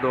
2